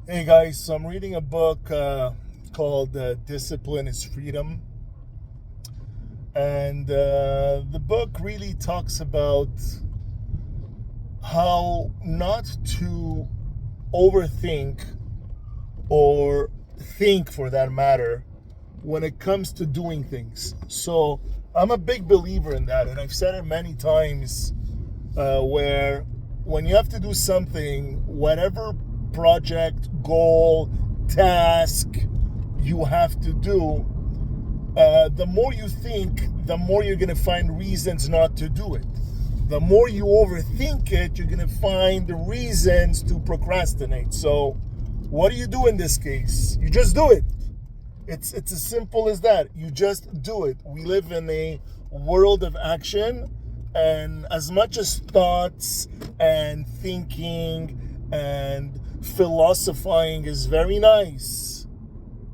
Hey guys, so I'm reading a book called Discipline is Freedom. And the book really talks about how not to overthink or think, for that matter, when it comes to doing things. So I'm a big believer in that. And I've said it many times where when you have to do something, whatever project, goal, task you have to do, the more you think, the more you're going to find reasons not to do it. The more you overthink it, you're going to find the reasons to procrastinate. So, what do you do in this case? You just do it. It's as simple as that. You just do it. We live in a world of action, and as much as thoughts and thinking and philosophizing is very nice,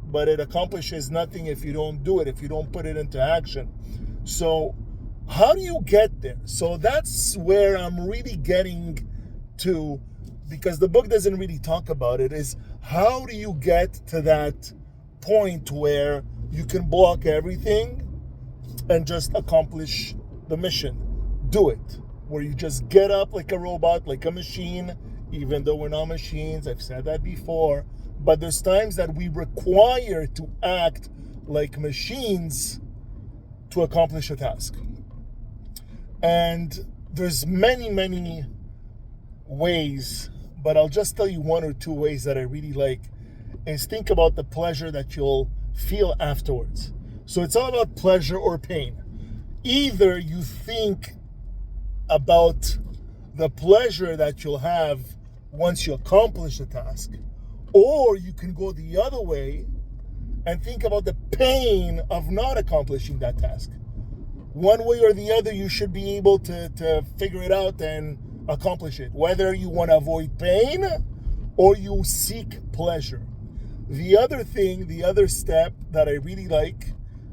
but it accomplishes nothing if you don't do it, if you don't put it into action. So how do you get there? So that's where I'm really getting to, because the book doesn't really talk about it, is how do you get to that point where you can block everything and just accomplish the mission. Do it. Where you just get up like a robot, like a machine, even though we're not machines. I've said that before. But there's times that we require to act like machines to accomplish a task. And there's many ways, but I'll just tell you one or two ways that I really like. Is think about the pleasure that you'll feel afterwards. So it's all about pleasure or pain. Either you think about the pleasure that you'll have once you accomplish the task, or you can go the other way and think about the pain of not accomplishing that task. One way or the other, you should be able to figure it out and accomplish it, whether you want to avoid pain or you seek pleasure. The other thing, the other step that I really like,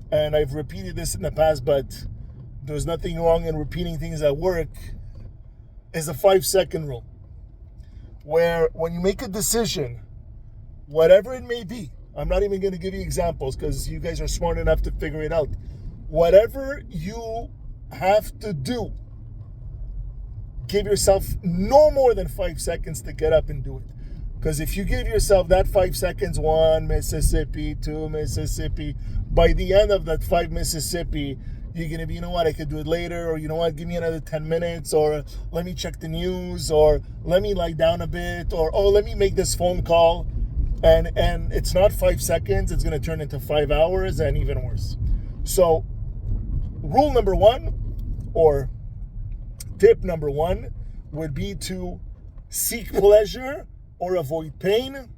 and I've repeated this in the past, but there's nothing wrong in repeating things at work, is the 5-second rule. Where when you make a decision, whatever it may be, I'm not even going to give you examples because you guys are smart enough to figure it out. Whatever you have to do, give yourself no more than 5 seconds to get up and do it. Because if you give yourself that 5 seconds, 1 Mississippi, 2 Mississippi, by the end of that 5 Mississippi, you're going to be, you know what, I could do it later, or you know what, give me another 10 minutes, or let me check the news, or let me lie down a bit, or oh, let me make this phone call. And it's not 5 seconds, it's going to turn into 5 hours and even worse. So rule number one, or tip number one, would be to seek pleasure or avoid pain.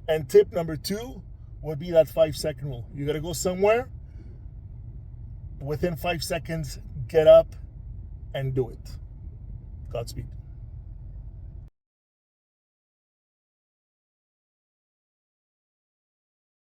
And tip number two would be that 5-second rule. You got to go somewhere. Within 5 seconds, get up and do it. Godspeed.